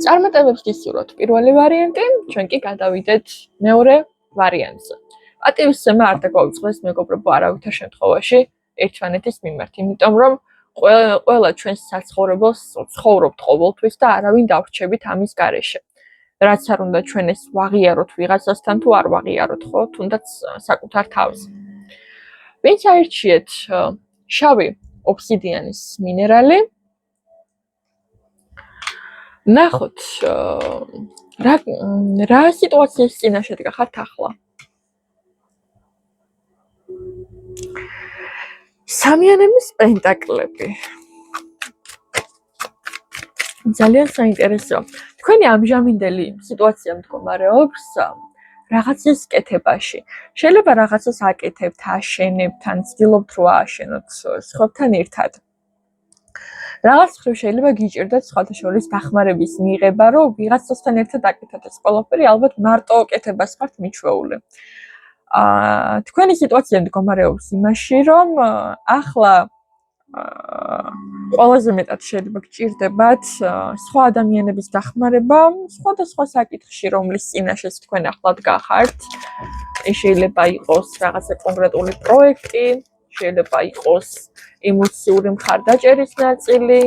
წარმატებებს გისურვოთ პირველი ვარიანტი, ჩვენ კი გადავიდეთ მეორე ვარიანტზე. პატივისცემა არ დაგვაუწყდეს მეგობრებო არავითარ შემთხვევაში ერთმანეთის მიმართ, იმიტომ რომ ყველა ჩვენ საცხოვრებელს ცხოვრობთ ყოველთვის და არავინ დავრჩებით ამის გარეშე. რაც არ უნდა ჩვენ ეს ვაღიაროთ ვიღაცასთან თუ არ ვაღიაროთ, ხო, თუნდაც საკუთარ თავზე. ვინც აირჩიეთ შავი ობსიდიანის მინერალი, ნახოთ რა სიტუაციის წინაშე დგახართ ახლა. სამიანების პენტაკლები. ძალიან საინტერესო. თქვენი ამჟამინდელი სიტუაცია მდგომარეობს რაღაცის კეთებაში. შეიძლება რაღაცას აკეთებთ, აშენებთ, ან ცდილობთ რომ ააშენოთ სხვებთან ერთად. რაღაც ხრივ შეიძლება გიჭირდეთ სხვათა შორის დახმარების მიღება, რომ ვიღაცასთან ერთად აკეთოთ ეს ყველაფერი, ალბათ მარტო კეთებას ხართ მიჩვეული. თქვენი სიტუაცია მდგომარეობს იმაში, რომ ახლა ყველაზე მეტად შეიძლება გჭირდებათ სხვა ადამიანების დახმარება, სხვადასხვა საკითხში, რომლის წინაშეც თქვენ ახლა დგახართ. ეს შეიძლება იყოს რაღაცა კონკრეტული პროექტი, შეიძლება იყოს ემოციური მხარდაჭერის ნაწილი,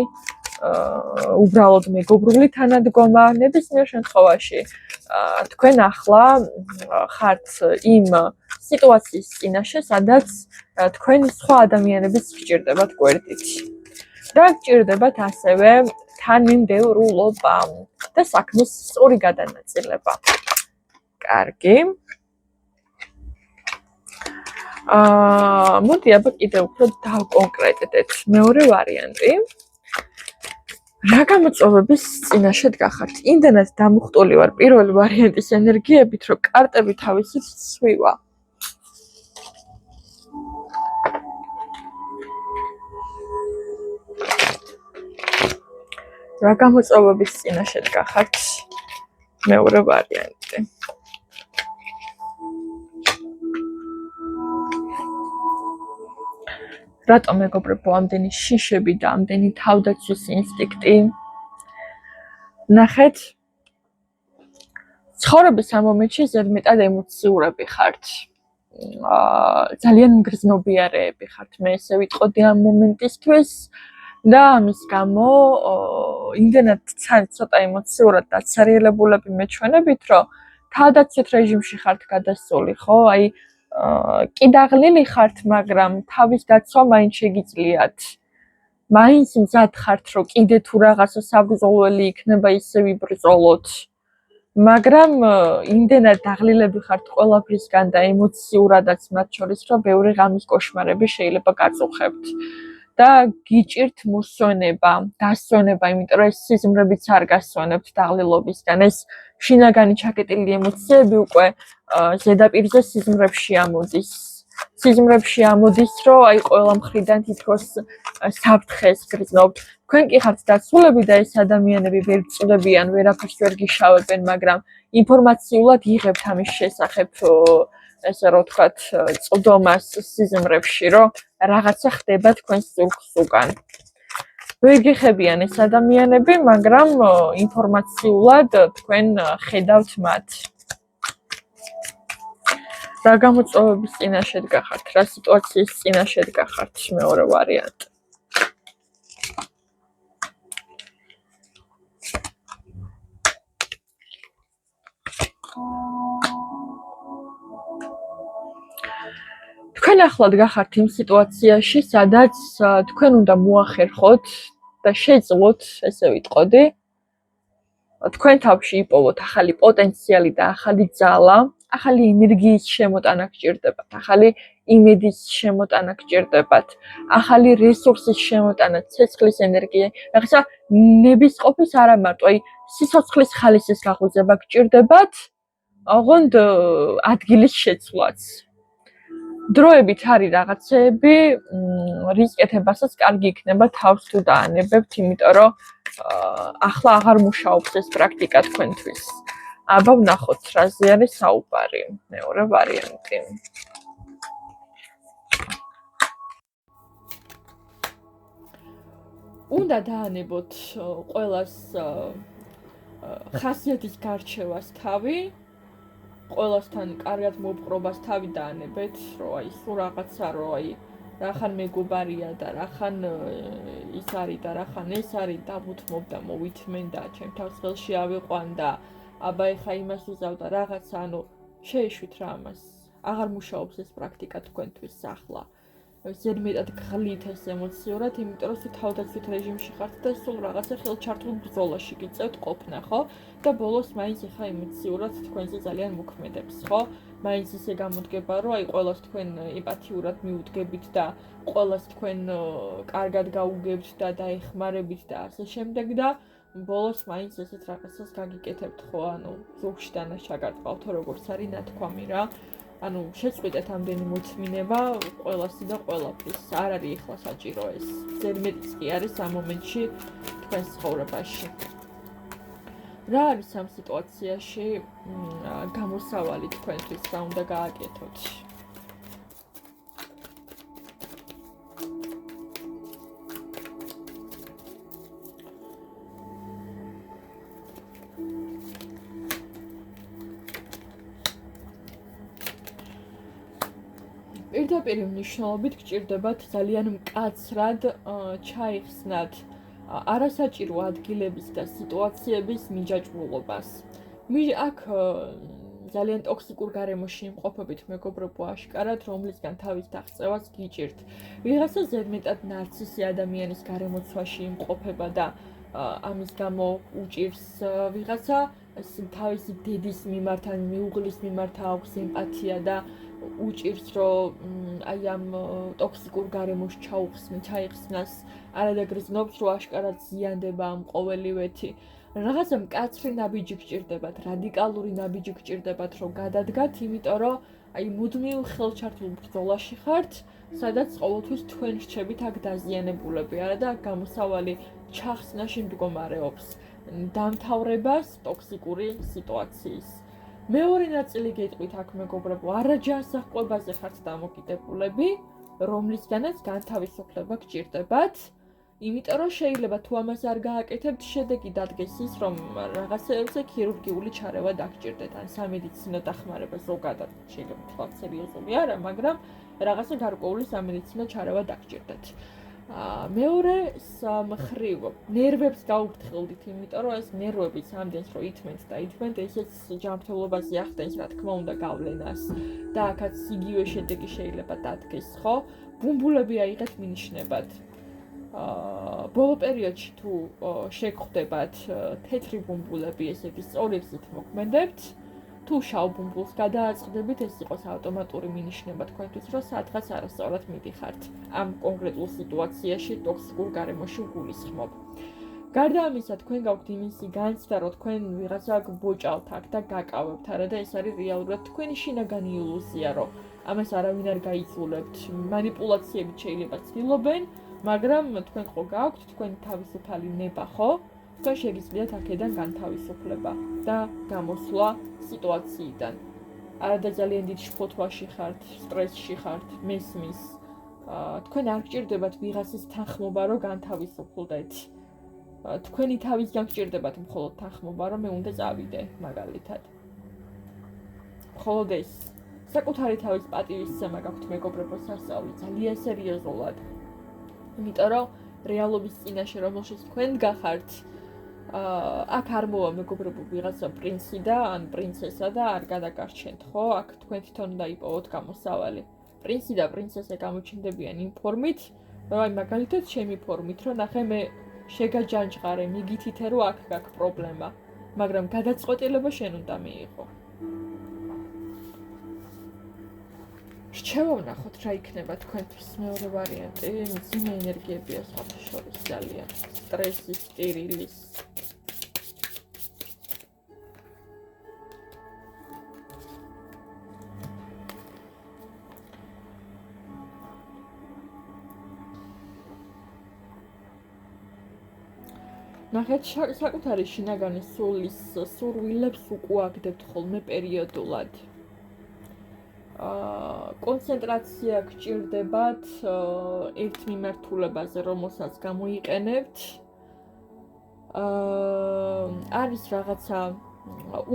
უბრალოდ მეგობრული თანადგომა, ნებისმიერ შემთხვევაში თქვენ ახლა ხართ იმ სიტუაციის წინაშე, სადაც თქვენ სხვა ადამიანების გჭირდებათ გვერდით. და გჭირდებათ ასევე თანმიმდევრულობა და საქმის სწორი გადანაწილება. კარგი. მოდი აბა კიდევ უფრო დავკონკრეტდეთ. მეორე ვარიანტი. რა გამოწვევების წინაშე დგახართ? იმდენად დამუხტული ვარ პირველი ვარიანტის ენერგიებით, რომ კარტები თავისით ცვივა. რა გამოწვევების წინაშე დგახართ? მეორე ვარიანტი. რატომ მეგობრებო ამდენი შიშები და ამდენი თავდაცვის ინსტინქტი? ნახეთ, ცხოვრების ამ მომენტში ზედმეტად ემოციურები ხართ. ძალიან მგრძნობიარეები ხართ, მე ესე ვიტყოდი ამ მომენტისთვის და ამის გამო იმდენად ცოტა ემოციურად დაცარიელებულები მეჩვენებით, რომ თავდაცვით რეჟიმში ხართ გადასული, ხო? აი კიდაღლილი ხართ, მაგრამ თავის დაცვა მაინც შეგიძლიათ. მაინც მზად ხართ, რომ კიდე თუ რაღაცა საბრძოლველი იქნება, ისე ვიბრძოლოთ. მაგრამ იმდენად დაღლილები ხართ ყველაფრისგან და ემოციურადაც მათ შორის, რომ ბევრი ღამის კოშმარები შეიძლება გაწუხებთ. და გიჭირთ მოსვენება, დასვენება, იმიტომ რომ ეს სიზმრებიც არ გასვენებთ დაღლილობისგან. ეს შინაგანი ჩაკეტილი ემოციები უკვე ზედაპირზე სიზმრებში ამოდის. სიზმრებში ამოდის, რომ აი ყველა მხრიდან თითქოს საფრთხეს გრძნობთ. თქვენ კი ხართ დაცულები და ეს ადამიანები ვერ წვდებიან, ვერაფერს ვერ გიშავებენ, მაგრამ ინფორმაციულად იღებთ ამის შესახებ ესე რომ ვთქვათ, წვდომას სიზმრებში, რომ რაღაცა ხდება თქვენს ზურგს უკან. ვერ გიხებიან ეს ადამიანები, მაგრამ ინფორმაციულად თქვენ ხედავთ მათ. რა გამოწვევების წინაშე დგახართ, რა სიტუაციის წინაშე დგახართ, მეორე ვარიანტი. თქვენ ახლა დგახართ იმ სიტუაციაში, სადაც თქვენ უნდა მოახერხოთ და შეძლოთ, ესე ვიტყოდი, თქვენ თავში იპოვოთ ახალი პოტენციალი და ახალი ძალა, ახალი ენერგიის შემოტანა გჭირდებათ, ახალი იმედის შემოტანა გჭირდებათ, ახალი რესურსის შემოტანა, ცეცხლის ენერგია, რაღაცა ნებისყოფის არა მარტო, აი სიცოცხლის ხალისის გაღვიძება გჭირდებათ, ოღონდ ადგილის შეცვლაც. დროებით არის რაღაცეები, რის კეთებასაც კარგი იქნება თავს თუ დაანებებთ, იმიტომ რომ ახლა აღარ მუშაობს ეს პრაქტიკა თქვენთვის. აბა ვნახოთ, რაზე არის საუბარი. მეორე ვარიანტი. უნდა დაანებოთ ყველას ხასიათის გარჩევას თავი, ყველასთან კარგად მოპყრობას თავი დაანებეთ, რომ აი სულ რაღაცა რომ აი რახან მეგობარია და რახან ის არის და რახან ეს არის დამუთმობ და მოვითმენ და ჩემ თავს ხელში ავიყვან და აბა ეხა იმას ვიზავ და რაღაცა, ანუ შეეშვით რა ამას. აღარ მუშაობს ეს პრაქტიკა თქვენთვის ახლა. ზედმეტად გღლით ეს ემოციურად, იმიტომ რომ თავდაცვით რეჟიმში ხართ და სულ რაღაცა ხელჩართულ ბრძოლაში გიწევთ ყოფნა, ხო? და ბოლოს მაინც ეხა ემოციურად თქვენზე ძალიან მოქმედებს, ხო? მაინც ისე გამოდგება, რომ აი ყველას თქვენ ემპათიურად მიუდგებით და ყველას თქვენ კარგად გაუგებთ და დაეხმარებით და ასე შემდეგ და ბოლოს მაინც ესეთ რაღაცას გაგიკეთებთ, ხო? ანუ ზოგში დანაშაგარტყავთ, როგორც არის ნათქვამი რა. ანუ შეწყვეტეთ ამდენი მოწმინება ყველასი და ყველაფრის. არ არის ეხლა საჭირო ეს. ზედმეტიც კი არის ამ მომენტში თქვენს ცხოვრებაში. რა არის ამ სიტუაციაში გამოსავალი თქვენთვის, რა უნდა გააკეთოთ? პირდაპირ მნიშვნელობით გჭირდებათ ძალიან მკაცრად ჩაიხსნათ არასაჭირო ადგილების და სიტუაციების მიჯაჭვულობას. აქ ძალიან ტოქსიკურ გარემოში იმყოფებით მეგობრებო აშკარად, რომლისგან თავის დაღწევას გიჭირთ. ვიღაცა ზედმეტად ნარცისი ადამიანის გარემოცვაში იმყოფება და ამის გამო უჭირს ვიღაცა თავისი დედის მიმართ ან მეუღლის მიმართ აქვს ემპათია და უჭირს რომ აი ამ ტოქსიკურ გარემოში ჩაიხსნას არადაგრძნობს რომ აშკარად ზიანდება ამ ყოველივეთი. რაღაცა მკაცრი ნაბიჯი გჭირდებათ, რადიკალური ნაბიჯი გჭირდებათ რომ გადადგათ, იმიტომ რომ აი მუდმივ ხელჩართულ ბრძოლაში ხართ, სადაც ყოველთვის თქვენ რჩებით აქ დაზიანებულები, არა და გამოსავალი ჩახსნაში მდგომარეობს დამთავრებას ტოქსიკური სიტუაციის. მეორე ნაწილი გეტყვით აქ მეგობრებო, არაჯანსაღყვებაზე ხართ დამოკიდებულები, რომლისგანაც განთავისუფლება გჭირდებათ, იმიტომ რომ შეიძლება თუ ამას არ გააკეთებთ, შედეგი დადგეს ის, რომ რაღაცებზე ქირურგიული ჩარევა დაგჭირდეთ, ან სამედიცინო დახმარება ზოგადად, შეიძლება თქვა სერიოზული არა, მაგრამ რაღაცა გარკვეული სამედიცინო ჩარევა დაგჭირდეთ. მეორე მხრივ ნერვებს გაუფრთხილდით, იმიტომ რომ ეს ნერვებიც ამდენს რომ ითმენთ და ითმენთ, ესეც ჯანმრთელობაზე ახდენს რა თქმა უნდა გავლენას და აქაც იგივე შედეგი შეიძლება დადგეს, ხო? ბუმბულები აიღეთ მინიშნებად. ბოლო პერიოდში თუ შეგხვდებათ თეთრი ბუმბულები, ესე იგი სწორი გზით მოქმედებთ, თუ შავ ბუმბულს გადააწყდებით, ეს იყოს ავტომატური მინიშნება თქვენთვის, რომ სადღაც არასწორად მიდიხართ. ამ კონკრეტულ სიტუაციაში ტოქსიკურ გარემოში გულისხმობ. გარდა ამისა, თქვენ გაქვთ იმისი განცდა, რომ თქვენ ვიღაცა გბოჭავთ აქ და გაკავებთ, არა და ეს არის რეალურად თქვენი შინაგანი ილუზია, რომ ამას არავინ არ გაიწულებთ. მანიპულაციებით შეიძლება ცდილობენ, მაგრამ თქვენ ხო გაქვთ თქვენი თავისუფალი ნება, ხო? თქვენ შეგიძლიათ აქედან განთავისუფლება და გამოსვლა სიტუაციიდან. არადა ძალიან დიდ შფოთვაში ხართ, სტრესში ხართ, მესმის. თქვენ არ გჭირდებათ ვიღაცის თანხმობა, რომ განთავისუფლდეთ. თქვენი თავისგან გჭირდებათ მხოლოდ თანხმობა, რომ მე უნდა წავიდე, მაგალითად. მხოლოდ ეს საკუთარი თავის პატივისცემა გაქვთ მეგობრებო სასწაული ძალიან სერიოზულად. იმიტომ რომ რეალობის წინაშე რომელშიც თქვენ გახართ, აქ არ მოვა მეგობრებო ვიღაცა პრინცი და ან პრინცესა და არ გადაგარჩენთ, ხო? აქ თქვენ თვითონ უნდა იპოვოთ გამოსავალი. პრინცი და პრინცესა გამოჩნდებიან იმ ფორმით, რომ აი მაგალითად ჩემი ფორმით, რომ ნახე მე შეგაჯანჯღარე, მიგითითე რომ აქ გაქვს პრობლემა, მაგრამ გადაწყვეტილება შენ უნდა მიიღო. რჩევა ვნახოთ რა იქნება თქვენთვის მეორე ვარიანტი, მძიმე ენერგიებია სხვათა შორის ძალიან, სტრესის, ტირილის. ნახეთ, საკუთარი შინაგანი სულის სურვილებს უკუაგდებთ ხოლმე პერიოდულად. კონცენტრაცია გჭირდებათ ერთ მიმართულებაზე, რომელსაც გამოიყენებთ. არის რაღაცა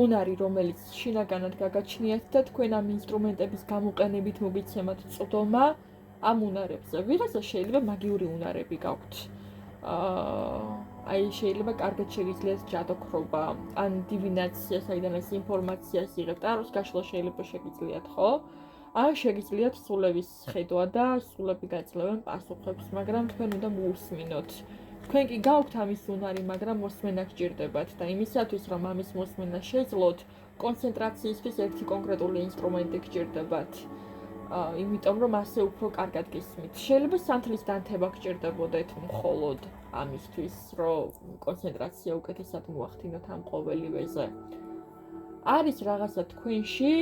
უნარი, რომელიც შინაგანად გაგაჩნიათ და თქვენ ამ ინსტრუმენტების გამოყენებით მოგიცემათ წვდომა ამ უნარებზე. ვიღაცა შეიძლება მაგიური უნარები გაქვთ. აი შეიძლება კარგად შეგიძლიათ ჯადოქრობა, ან დივინაცია, საიდანაც ინფორმაციას იღებთ, აროს გაშლა შეიძლება შეგიძლიათ, ხო? ან შეგიძლიათ სულების ხედვა და სულები გაძლევენ პასუხებს, მაგრამ თქვენ უნდა მოусმინოთ. თქვენ კი გაქვთ ამის უნარი, მაგრამ მოსმენა გჭირდებათ და იმისათვის, რომ ამის მოსმენა შეძლოთ, კონცენტრაციისთვის ერთი კონკრეტული ინსტრუმენტი გჭირდებათ. იმიტომ რომ ასე უფრო კარგად გისმით. შეიძლება სანთლის დანთება გჭირდებოდეთ მხოლოდ ამისთვის, რომ კონცენტრაცია უკეთესად მოახდინოთ ამ ყოველივეზე. არის რაღაცა თქვენში,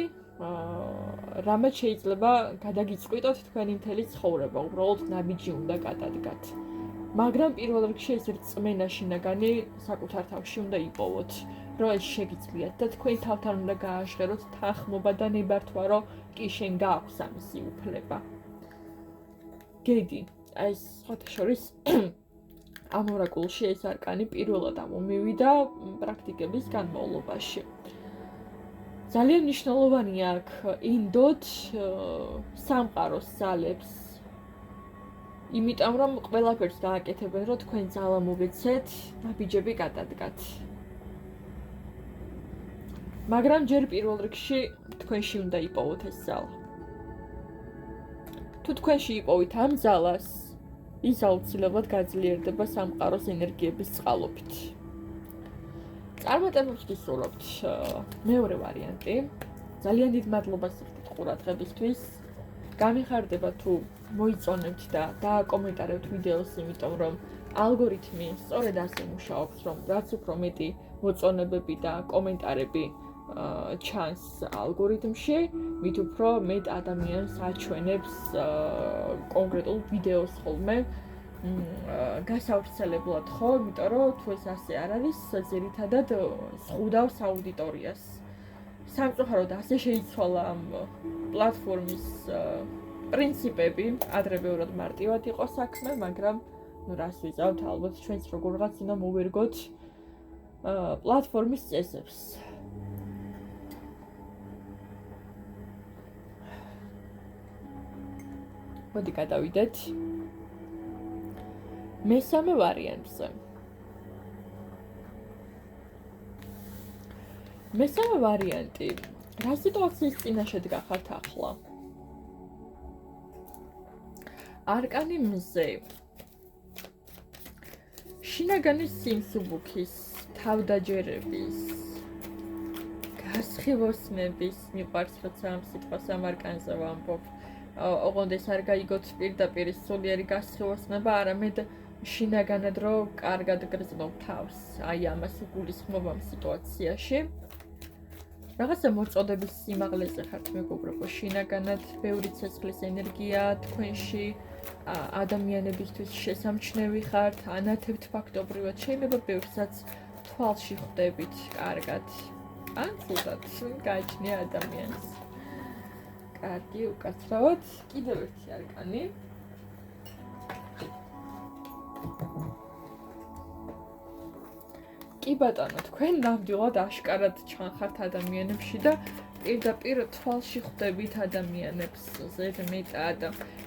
რამაც შეიძლება გადაგიწყვიტოთ თქვენი მთელი ცხოვრება, უბრალოდ ნაბიჯი უნდა გადადგათ. მაგრამ პირველ რიგში ეს რწმენა შინაგანი საკუთარ თავში უნდა იპოვოთ, რომ ეს შეგიძლიათ და თქვენ თავთან უნდა გააჟღეროთ თანხმობა და ნებართვა, რომ კი შენ გააქვს ამისი უფლება. გედი, აი სხვათა შორის ამ ორაკულში ეს არკანი პირველად ამომივიდა პრაქტიკების განმავლობაში. ძალიან მნიშვნელოვანია აქ ინდოთ სამყაროს ძალებს. იმიტომ რომ ყველაფერს გააკეთებენ, რომ თქვენ ძალა მოგეცეთ, ნაბიჯები გადადგათ. მაგრამ ჯერ პირველ რიგში თქვენში უნდა იპოვოთ ეს ძალა. თუ თქვენში იპოვით ამ ძალას, ის აუცილებლად გაძლიერდება სამყაროს ენერგიების წყალობით. წარმატებებს გისურვებთ. მეორე ვარიანტი. ძალიან დიდ მადლობას ვიხდით ყურადღებისთვის. გამიხარდება თუ მოიწონებთ და დააკომენტარებთ ვიდეოს, იმიტომ რომ ალგორითმი სწორედ ასე მუშაობს, რომ რაც უფრო მეტი მოწონებები და კომენტარები ჩანს ალგორითმში, მით უფრო მეტ ადამიანს აჩვენებს კონკრეტულ ვიდეოს ხოლმე გასავრცელებლად, ხო? იმიტომ რომ თუ ეს ასე არ არის, ძირითადად ზღუდავს აუდიტორიას. სამწუხაროდ ასე შეიცვალა ამ პლატფორმის პრინციპები, ადრე-ბევრად მარტივად იყო საქმე, მაგრამ რას ვიზავთ, ალბათ ჩვენც როგორღაც უნდა მოვერგოთ პლატფორმის წესებს. მოდი გადავიდეთ მესამე ვარიანტზე. მესამე ვარიანტი. რა სიტუაციის წინაშე დგახართ ახლა? არკანი მზე. შინაგანი სიმსუბუქის, თავდაჯერების, გასხივოსნების, მიყვარს როცა ამ სიტყვას ამ არკანზე ვამბობ. ოღონდ ეს არ გაიგოთ პირდაპირ სულიერი გასხივოსნება, არამედ შინაგანად რომ კარგად გრძნობ თავს, აი ამას გულისხმობ ამ სიტუაციაში. რაღაცა მოწოდების სიმაღლეზე ხართ მეგობრებო, შინაგანად ბევრი ცეცხლის ენერგია თქვენში, ადამიანებისთვის შესამჩნევი ხართ, ანათებთ ფაქტობრივად, შეიძლება ბევრსაც თვალში ხვდებით კარგად. ან ცუდად გააჩნია ადამიანს. კარგი, უკაცრავად, კიდევ ერთი არკანი. კი ბატონო, თქვენ ნამდვილად აშკარად ჩანხართ ადამიანებში და პირდაპირ თვალში ხვდებით ადამიანებს ზედმეტად.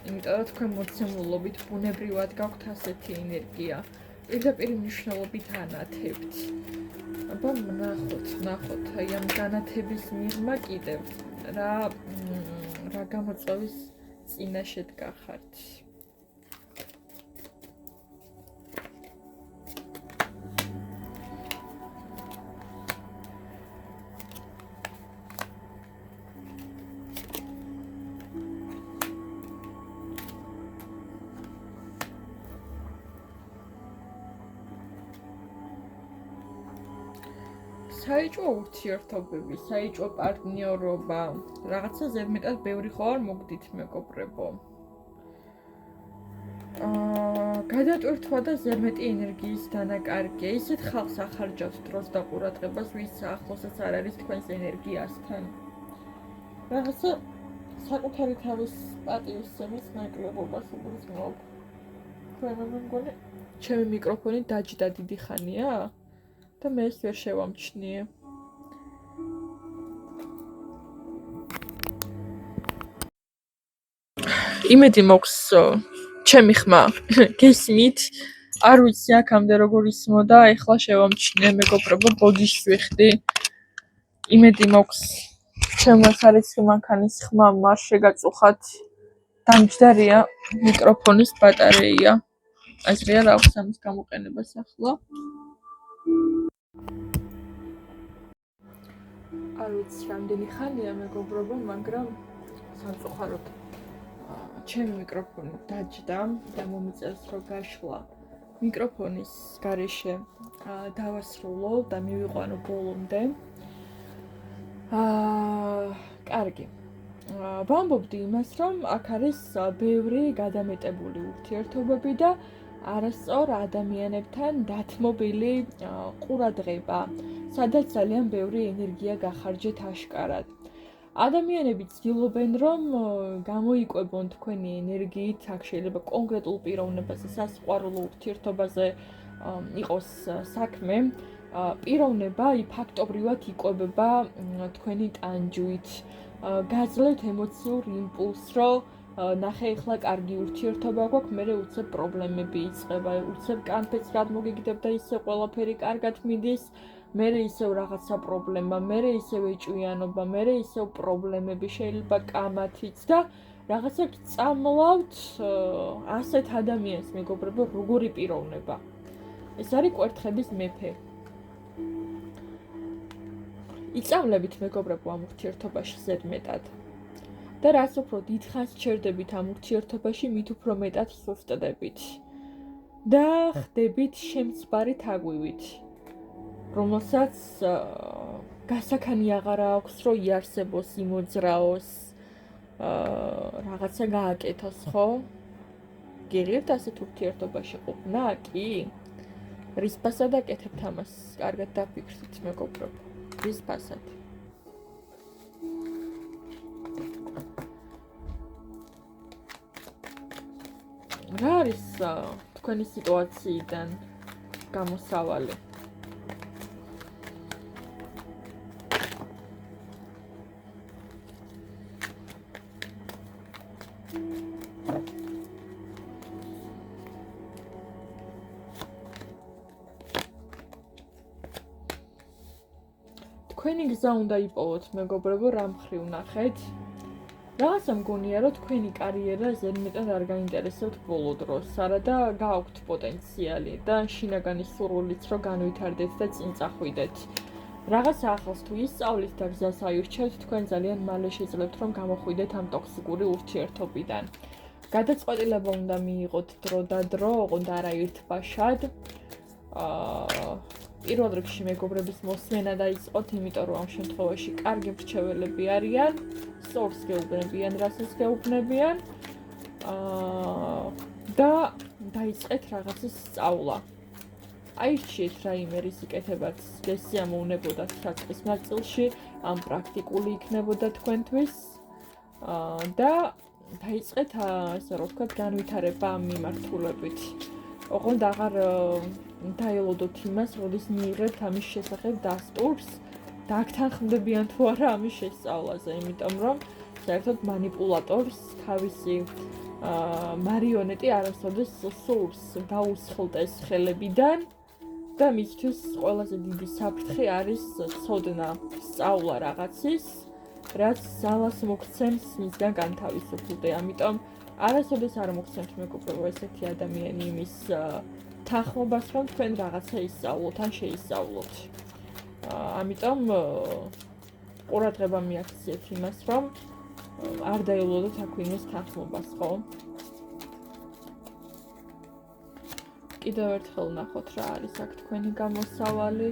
იმიტომ რომ თქვენ მოცემულობით ბუნებრივად გაქვთ ასეთი ენერგია. პირდაპირ მნიშვნელობით ანათებთ. აბა ნახოთ, აი ამ განათების მიღმა კიდევ რა გამოწვევის წინაშე დგახართ. საეჭვო ურთიერთობები, საეჭვო პარტნიორობა, რაღაცა ზედმეტად ბევრი ხო არ მოგდით მეგობრებო. გადატვირთვა და ზედმეტი ენერგიის დანაკარგია, ისეთ ხალხს ახარჯავთ დროს და ყურადღებას, ვის ახლოსაც არ არის თქვენს ენერგიასთან. რაღაცა საკუთარი თავის პატივისცემის ნაკლებობას უგრძნობ. თქვენ მეგონი, ჩემი მიკროფონი დაჯდა დიდი ხანია? და მე ეს ვერ შევამჩნიე. იმედი მოქვს ჩემი ხმა გესმით, არ ვიცი აქამდე როგორ ისმოდა, ეხლა შევამჩნიე მეგობრებო, ბოდიშ ვიხდი. იმედი მოქვს ჩემს ხარისხი მანქანის ხმა არ შეგაწუხათ. დამჯდარია მიკროფონის ბატარეია. აზრია რა აქვს ამის გამოყენებას ახლა. არ ვიცი რამდენი ხანია მეგობრებო, მაგრამ სამწუხაროდ ჩემი მიკროფონი დაჯდა და მომიწევს რომ გაშლა მიკროფონის გარეშე დავასრულო და მივიყვანო ბოლომდე. კარგი. ვამბობდი იმას, რომ აქ არის ბევრი გადამეტებული ურთიერთობები და არასწორ ადამიანებთან დათმობილი ყურადღება, სადაც ძალიან ბევრი ენერგია გახარჯეთ აშკარად. ადამიანები ცდილობენ, რომ გამოიკვებონ თქვენი ენერგიით, აქ შეიძლება კონკრეტულ პიროვნებაზე, სასიყვარულო ურთიერთობაზე იყოს საქმე. პიროვნება ფაქტობრივად იკვებება თქვენი ტანჯვით. გაძლევთ ემოციურ იმპულსს, რომ ნახე ახლა კარგი ურთიერთობა გვაქვს, მერე უცებ პრობლემები იწყება, უცებ კანფეთს რად მოგიგდებ და ისე ყველაფერი კარგად მიდის. მერე ისევ რაღაცა პრობლემა, მერე ისევ ეჭვიანობა, მერე ისევ პრობლემები შეიძლება კამათიც და რაღაცა წამლავთ ასეთ ადამიანს მეგობრებო, როგორი პიროვნება. ეს არის კვერთხების მეფე. იწავლებით მეგობრებო ამ ურთიერთობაში ზედმეტად. და რაც უფრო დიდხანს ჩერდებით ამ ურთიერთობაში, მით უფრო მეტად სუსტდებით. და ხდებით შემცბარი თაგვივით. რომელსაც გასაქანი აღარ აქვს, რომ იარსებოს, იმოძრაოს, რაღაცა გააკეთოს, ხო? გიღებთ ასეთ ურთიერთობაში ყოფნა, კი? რის ფასად აკეთებთ ამას? კარგად დაფიქრდით, მეგობრებო. რის ფასად? რა არის თქვენი სიტუაციიდან გამოსავალი? თქვენი გზა უნდა იპოვოთ, მეგობრებო, რა მხრივ ნახეთ. რაღაცა მგონია, რომ თქვენი კარიერა ზედმეტად არ გაინტერესებთ ბოლო დროს, არადა გააქვთ პოტენციალი და შინაგანი სურვილიც, რომ განვითარდეთ და წინ წახვიდეთ. რაღაცა ახალს თუ ისწავლით და გზას აირჩევთ, თქვენ ძალიან მალე შეძლებთ, რომ გამოხვიდეთ ამ ტოქსიკური ურთიერთობიდან. გადაწყვეტილება უნდა მიიღოთ დრო და დრო, ოღონდ არა ერთბაშად. პირველ რიგში მეგობრების მოსმენა დაიწყოთ, იმიტომ რომ ამ შემთხვევაში კარგი მრჩეველები არიან, სწორს გეუბნებიან, რასაც გეუბნებიან და დაიწყეთ რაღაცის სწავლა. აირჩიეთ რაიმე რისკეთებაც გესიამოვნებოდათ საწყის ნაწილში, ამ პრაქტიკული იქნებოდა თქვენთვის და დაიწყეთ ესე რომ ვთქვათ განვითარება ამ მიმართულებით. ოღონდ აღარ დაელოდოთ იმას, როდის მიიღებთ ამის შესახებ დასტურს, დაგთანხმდებიან თუ არა ამის შესწავლაზე, იმიტომ რომ საერთოდ манипуляტორს თავისი მარიონეტი არასოდეს სურს გაუსხლტეს ხელებიდან და მისთვის ყველაზე დიდი საფრთხე არის ცოდნა, სწავლა რაღაცის, რაც ძალას მოგცემს მისგან განთავისუფლდე. ამიტომ არასოდეს არ მოგცემთ მეგობრებო ესეთი ადამიანი იმის თანხმობას, რომ თქვენ რაღაცა ისწავლოთ ან შეისწავლოთ. ამიტომ ყურადღება მიაქციეთ იმას, რომ არ დაელოდოთ აქ ვინმეს თანხმობას, ხო? კიდევ ერთხელ ნახოთ რა არის აქ თქვენი გამოსავალი.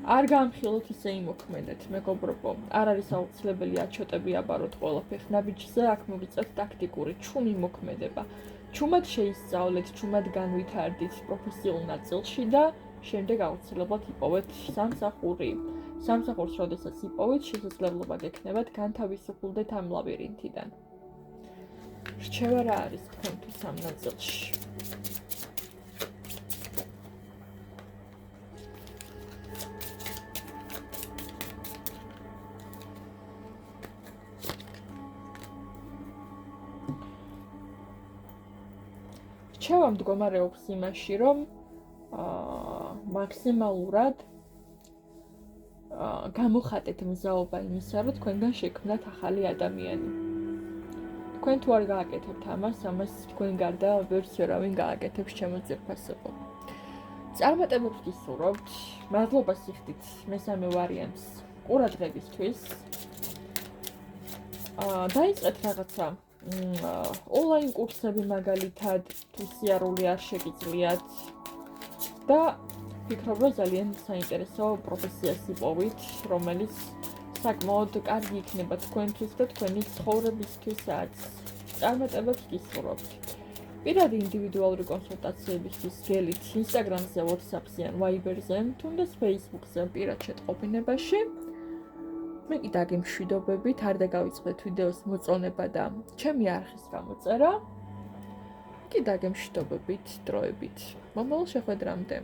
არ გამხილოთ ისე იმოქმედეთ, მეგობრებო. არ არის აუცილებელი აჩოტები აბაროთ ყველაფერს ნაბიჯზე, აქ მოგიწევთ ტაქტიკური ჩუმი მოქმედება. ჩუმად შეისწავლეთ, ჩუმად განვითარდით პროფესიულ ნაწილში და შემდეგ აუცილებლად იპოვეთ სამსახური. სამსახურს როდესაც იპოვეთ, შესაძლებლობა გექნებათ განთავისუფლდეთ ამ ლაბირინთიდან. რჩევა რა არის თქვენთვის ამ ნაწილში? რჩევა მდგომარეობს იმაში, რომ მაქსიმალურად გამოხატეთ მზაობა იმისა, რომ თქვენგან შექმნათ ახალი ადამიანი. თქვენ თუ არ გააკეთებთ ამას თქვენ გარდა ვერც ვერავინ გააკეთებს ჩემო ძვირფასებო. წარმატებებს გისურვებთ, მადლობა სიხდით მესამე ვარიანტს ყურადღებისთვის. დაიწყეთ რაღაცა ონლაინ კურსები მაგალითად, თუ სიარული არ შეგიძლიათ და ვფიქრობ, რომ ძალიან საინტერესო პროფესიას იპოვით, რომელიც საკმაოდ კარგი იქნება თქვენთვის და თქვენი ცხოვრებისთვისაც. წარმატებებს გისურვებთ. პირადი ინდივიდუალური კონსულტაციებისთვის გელით Instagram-ზე, WhatsApp-ზე ან Viber-ზე, თუნდაც Facebook-ზე პირად შეტყობინებაში. მე კი დაგემშვიდობებით, არ დაგავიწყდეთ ვიდეოს მოწონება და ჩემი არხის გამოწერა. კი დაგემშვიდობებით დროებით. მომავალ შეხვედრამდე.